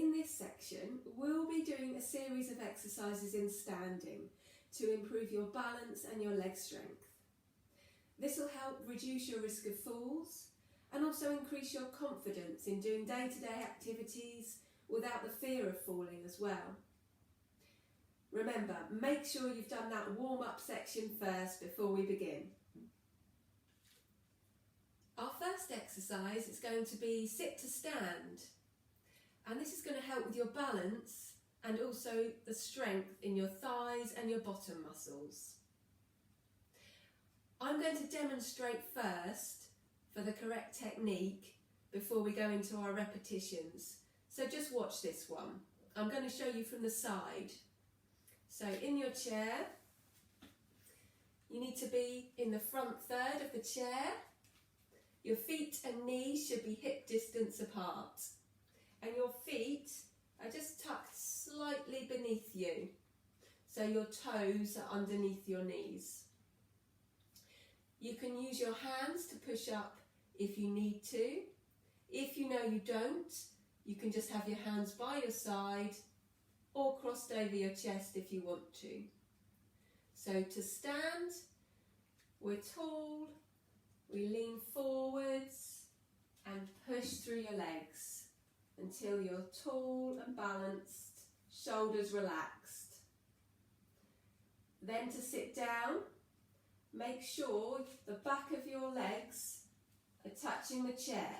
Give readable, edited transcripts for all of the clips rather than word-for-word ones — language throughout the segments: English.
in this section, we'll be doing a series of exercises in standing to improve your balance and your leg strength. This will help reduce your risk of falls and also increase your confidence in doing day-to-day activities without the fear of falling as well. Remember, make sure you've done that warm-up section first before we begin. Our first exercise is going to be sit to stand, and this is going to help with your balance and also the strength in your thighs and your bottom muscles. I'm going to demonstrate first for the correct technique before we go into our repetitions. So just watch this one. I'm going to show you from the side. So in your chair, you need to be in the front third of the chair. Your feet and knees should be hip distance apart. And your feet are just tucked slightly beneath you. So your toes are underneath your knees. You can use your hands to push up if you need to. If you know you don't, you can just have your hands by your side or crossed over your chest if you want to. So to stand, we're tall, we lean forwards and push through your legs until you're tall and balanced, shoulders relaxed. Then to sit down, make sure the back of your legs are touching the chair.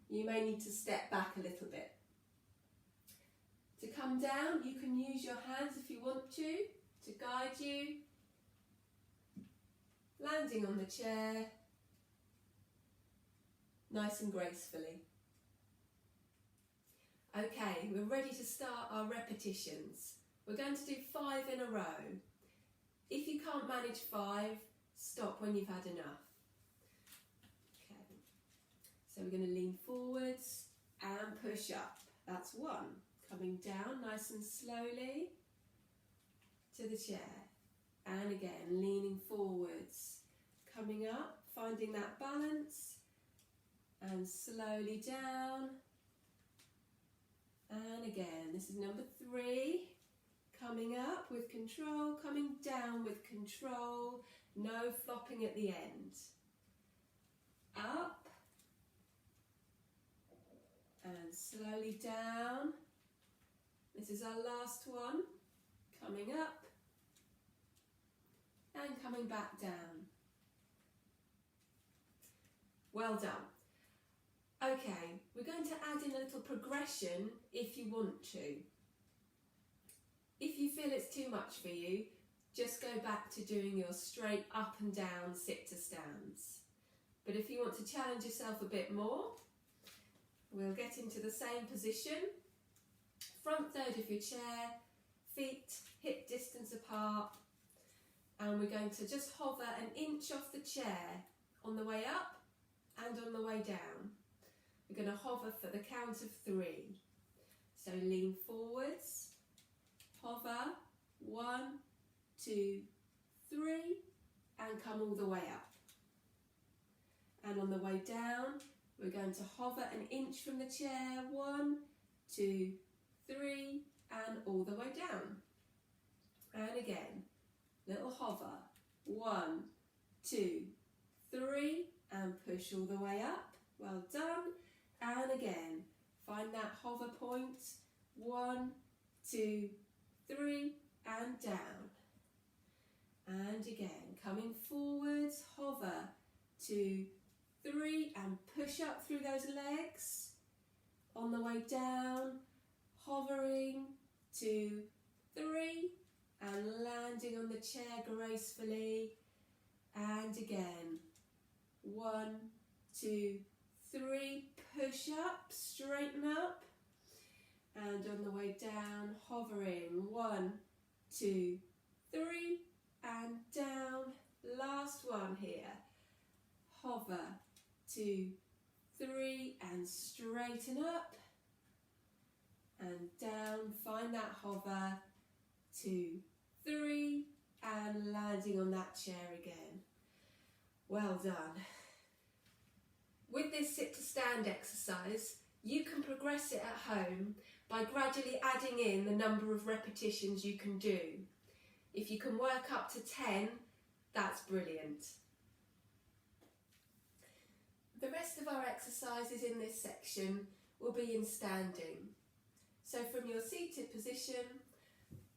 You may need to step back a little bit. To come down, you can use your hands if you want to guide you, landing on the chair, nice and gracefully. Okay, we're ready to start our repetitions. We're going to do 5 in a row. If you can't manage 5, stop when you've had enough. Okay, so we're going to lean forwards and push up. That's 1. Coming down nice and slowly to the chair. And again, leaning forwards. Coming up, finding that balance. And slowly down. And again, this is number 3. Coming up with control, coming down with control. No flopping at the end. Up. And slowly down. This is our last one. Coming up. And coming back down. Well done. Okay, we're going to add in a little progression if you want to. If you feel it's too much for you, just go back to doing your straight up and down sit to stands. But if you want to challenge yourself a bit more, we'll get into the same position. Front third of your chair, feet hip distance apart, and we're going to just hover an inch off the chair on the way up and on the way down. We're going to hover for the count of 3. So lean forwards, hover, 1, 2, 3, and come all the way up. And on the way down, we're going to hover an inch from the chair, 1, 2, 3, and all the way down. And again, little hover, 1, 2, 3, and push all the way up. Well done. And again, find that hover point, 1, 2, 3, and down. And again, coming forwards, hover, 2, 3, and push up through those legs. On the way down, hovering, 2, 3, and landing on the chair gracefully. And again, 1, 2, 3, push up, straighten up. And on the way down, hovering, 1, 2, 3, and down. Last one here. Hover, 2, 3, and straighten up. And down, find that hover, 2, 3, and landing on that chair again. Well done. With this sit to stand exercise, you can progress it at home by gradually adding in the number of repetitions you can do. If you can work up to 10, that's brilliant. The rest of our exercises in this section will be in standing. So from your seated position,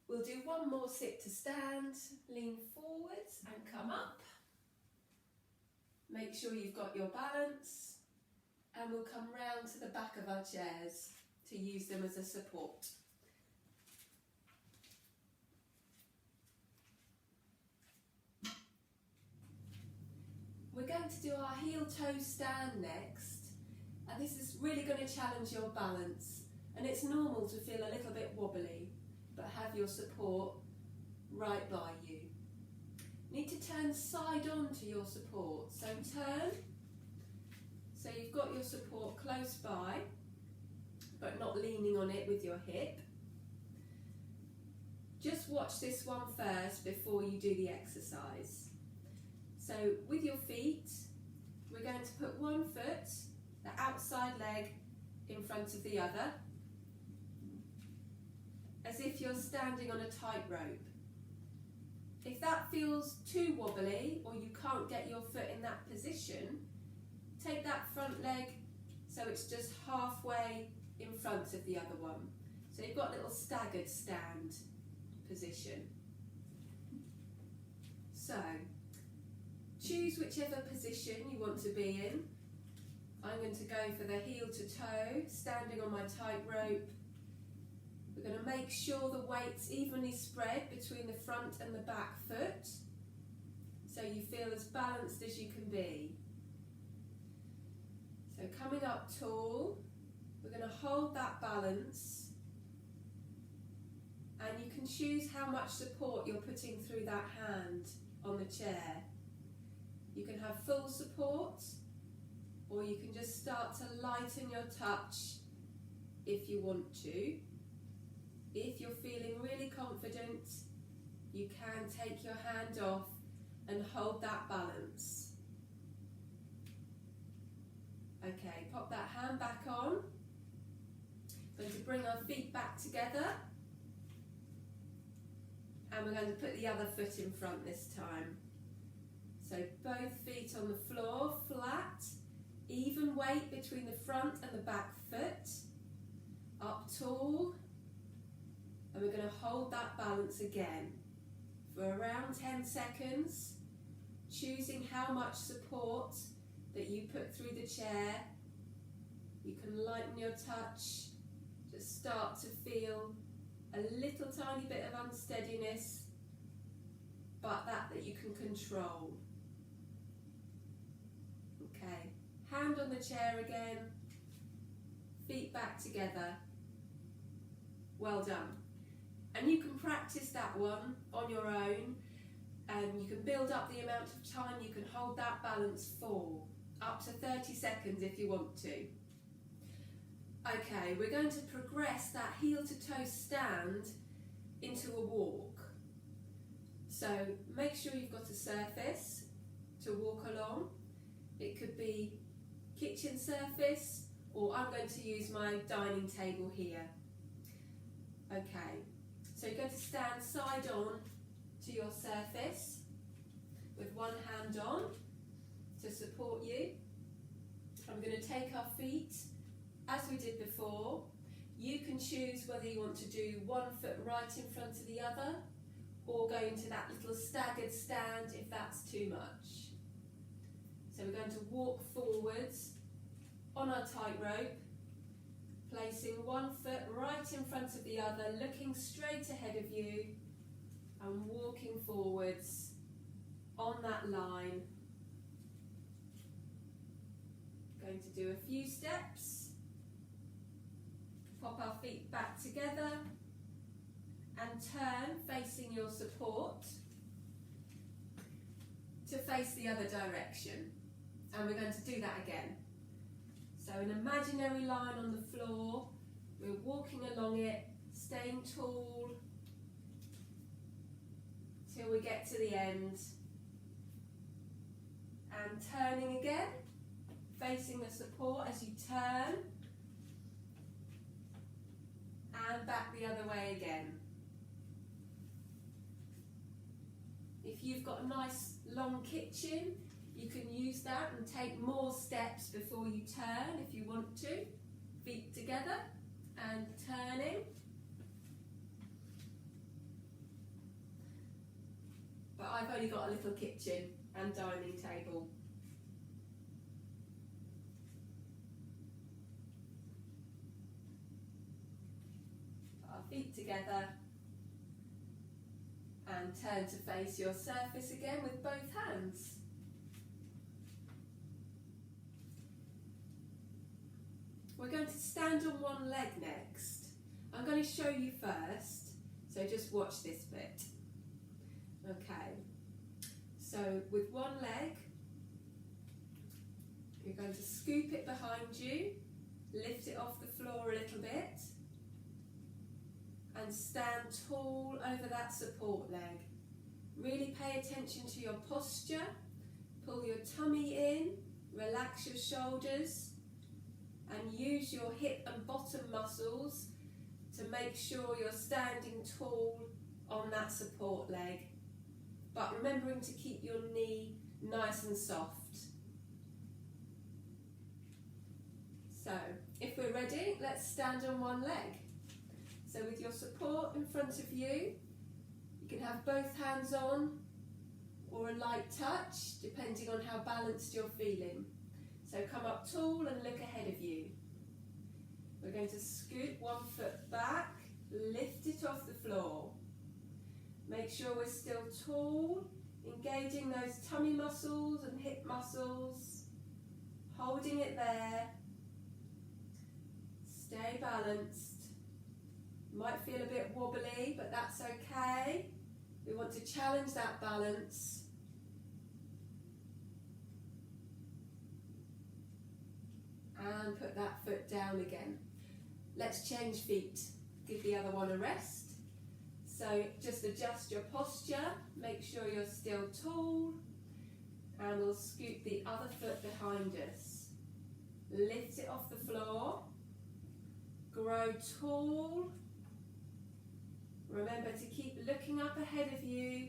we'll do one more sit to stand, lean forwards and come up. Make sure you've got your balance, and we'll come round to the back of our chairs to use them as a support. We're going to do our heel-toe stand next, and this is really going to challenge your balance, and it's normal to feel a little bit wobbly, but have your support right by you. Need to turn side on to your support, so turn, so you've got your support close by, but not leaning on it with your hip. Just watch this one first before you do the exercise. So with your feet, we're going to put one foot, the outside leg, in front of the other, as if you're standing on a tightrope. If that feels too wobbly or you can't get your foot in that position, take that front leg so it's just halfway in front of the other one. So you've got a little staggered stand position. So choose whichever position you want to be in. I'm going to go for the heel to toe, standing on my tightrope. We're going to make sure the weight's evenly spread between the front and the back foot, so you feel as balanced as you can be. So coming up tall, we're going to hold that balance, and you can choose how much support you're putting through that hand on the chair. You can have full support, or you can just start to lighten your touch if you want to. If you're feeling really confident, you can take your hand off and hold that balance. Okay, pop that hand back on. Going to bring our feet back together, and we're going to put the other foot in front this time. So both feet on the floor, flat, even weight between the front and the back foot, up tall, and we're going to hold that balance again for around 10 seconds, choosing how much support that you put through the chair. You can lighten your touch, just start to feel a little tiny bit of unsteadiness, but that you can control. Okay, hand on the chair again, feet back together. Well done. And you can practice that one on your own, and you can build up the amount of time you can hold that balance for, up to 30 seconds if you want to. Okay, we're going to progress that heel to toe stand into a walk. So make sure you've got a surface to walk along. It could be kitchen surface, or I'm going to use my dining table here. Okay, so you're going to stand side on to your surface with one hand on to support you. I'm going to take our feet as we did before. You can choose whether you want to do one foot right in front of the other, or go into that little staggered stand if that's too much. So we're going to walk forwards on our tightrope, placing one foot right in front of the other, looking straight ahead of you and walking forwards on that line. Going to do a few steps. Pop our feet back together and turn facing your support to face the other direction. And we're going to do that again. So an imaginary line on the floor, we're walking along it, staying tall till we get to the end, and turning again, facing the support as you turn, and back the other way again. If you've got a nice long kitchen, you can use that and take more steps before you turn if you want to. Feet together and turning. But I've only got a little kitchen and dining table. Our feet together and turn to face your surface again with both hands. We're going to stand on one leg next. I'm going to show you first, so just watch this bit. Okay, so with one leg, you're going to scoop it behind you, lift it off the floor a little bit, and stand tall over that support leg. Really pay attention to your posture, pull your tummy in, relax your shoulders, and use your hip and bottom muscles to make sure you're standing tall on that support leg, but remembering to keep your knee nice and soft. So, if we're ready, let's stand on one leg. So with your support in front of you, you can have both hands on or a light touch, depending on how balanced you're feeling. So come up tall and look ahead of you. We're going to scoot one foot back, lift it off the floor. Make sure we're still tall, engaging those tummy muscles and hip muscles, holding it there. Stay balanced. Might feel a bit wobbly, but that's okay. We want to challenge that balance. And put that foot down again. Let's change feet. Give the other one a rest. So just adjust your posture. Make sure you're still tall. And we'll scoot the other foot behind us. Lift it off the floor. Grow tall. Remember to keep looking up ahead of you.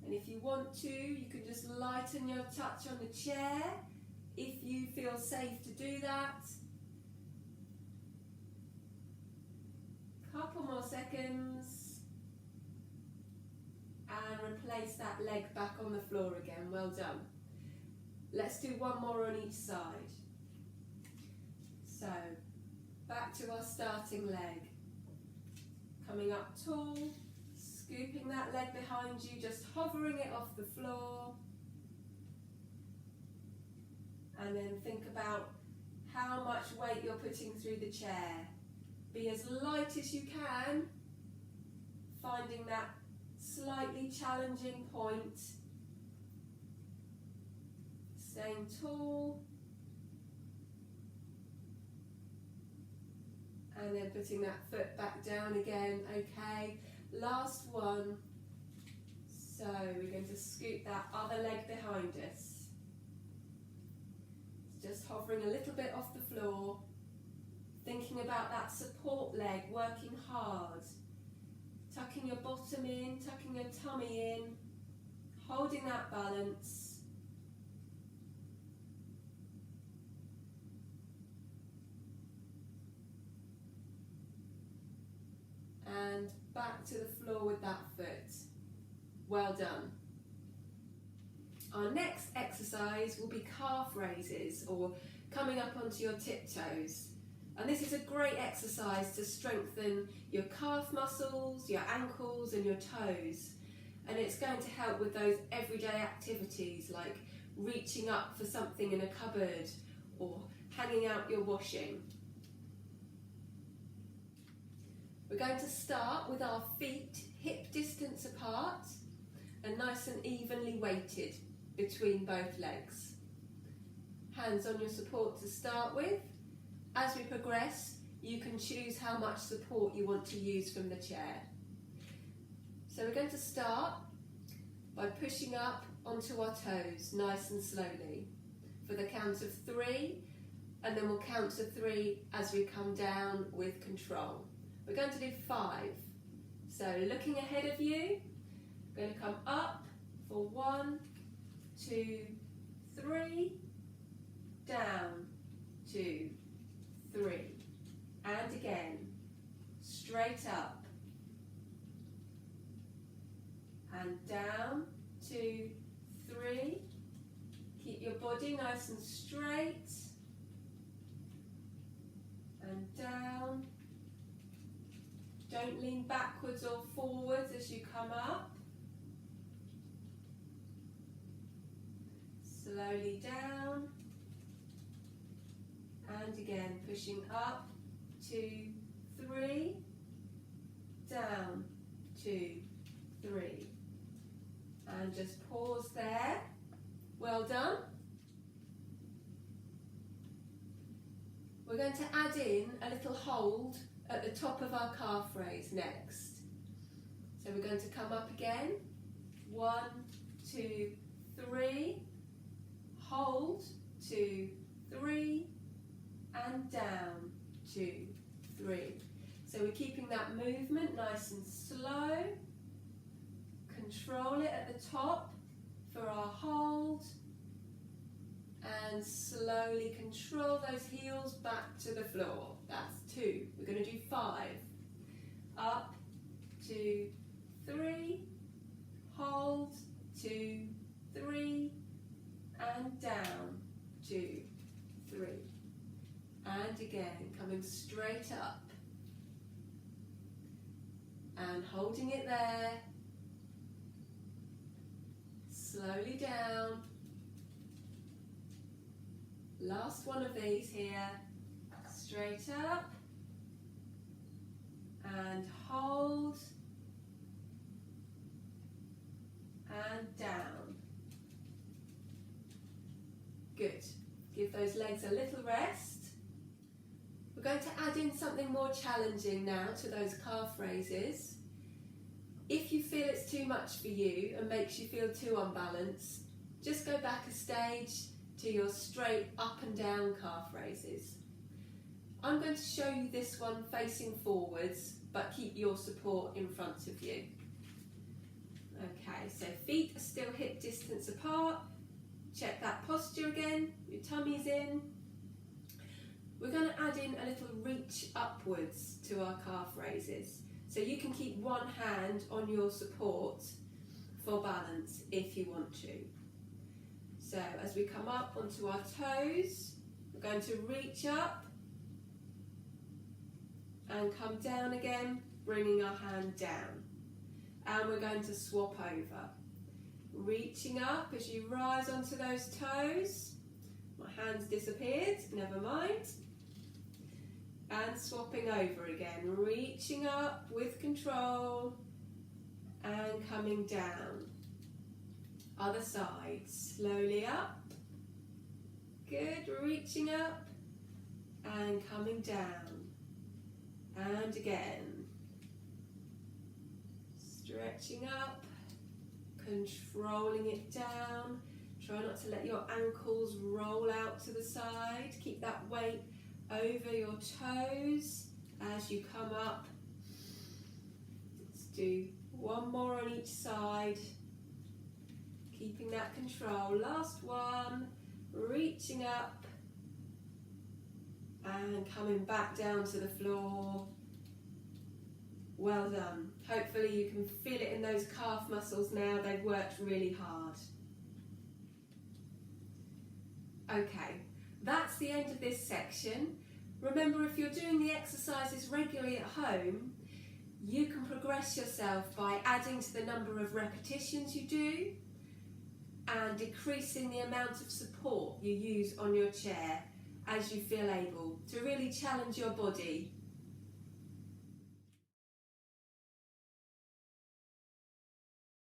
And if you want to, you can just lighten your touch on the chair if you feel safe to do that. Couple more seconds. And replace that leg back on the floor again. Well done. Let's do one more on each side. So, back to our starting leg. Coming up tall, scooping that leg behind you, just hovering it off the floor. And then think about how much weight you're putting through the chair. Be as light as you can, finding that slightly challenging point. Staying tall. And then putting that foot back down again. Okay, last one. So we're going to scoot that other leg behind us. Just hovering a little bit off the floor. Thinking about that support leg, working hard. Tucking your bottom in, tucking your tummy in. Holding that balance. And back to the floor with that foot. Well done. Our next exercise will be calf raises, or coming up onto your tiptoes. And this is a great exercise to strengthen your calf muscles, your ankles and your toes. And it's going to help with those everyday activities like reaching up for something in a cupboard or hanging out your washing. We're going to start with our feet hip distance apart and nice and evenly weighted between both legs. Hands on your support to start with. As we progress, you can choose how much support you want to use from the chair. So we're going to start by pushing up onto our toes nice and slowly. For the count of 3, and then we'll count to 3 as we come down with control. We're going to do 5. So looking ahead of you, we're going to come up for 1, 2, 3, down, 2, 3, and again, straight up, and down, 2, 3, keep your body nice and straight, and down, don't lean backwards or forwards as you come up, slowly down, and again pushing up, 2, 3, down, 2, 3, and just pause there. Well done. We're going to add in a little hold at the top of our calf raise next. So we're going to come up again, 1, 2, 3, hold, 2, 3, and down, 2, 3. So we're keeping that movement nice and slow. Control it at the top for our hold, and slowly control those heels back to the floor. That's 2. We're going to do 5. Up, 2, 3, hold, 2, 3, and down, 2, 3. And again, coming straight up and holding it there. Slowly down. Last one of these here. Straight up and hold and down. Good. Give those legs a little rest. We're going to add in something more challenging now to those calf raises. If you feel it's too much for you and makes you feel too unbalanced, just go back a stage to your straight up and down calf raises. I'm going to show you this one facing forwards, but keep your support in front of you. Okay, so feet are still hip distance apart. Check that posture again, your tummy's in. We're going to add in a little reach upwards to our calf raises. So you can keep one hand on your support for balance if you want to. So as we come up onto our toes, we're going to reach up and come down again, bringing our hand down. And we're going to swap over. Reaching up as you rise onto those toes. My hand's disappeared, never mind. And swapping over again, reaching up with control and coming down. Other side, slowly up. Good, reaching up and coming down. And again. Stretching up, controlling it down. Try not to let your ankles roll out to the side. Keep that weight over your toes as you come up. Let's do one more on each side. Keeping that control. Last one. Reaching up and coming back down to the floor. Well done. Hopefully you can feel it in those calf muscles now. They've worked really hard. Okay, that's the end of this section. Remember, if you're doing the exercises regularly at home, you can progress yourself by adding to the number of repetitions you do and decreasing the amount of support you use on your chair as you feel able to really challenge your body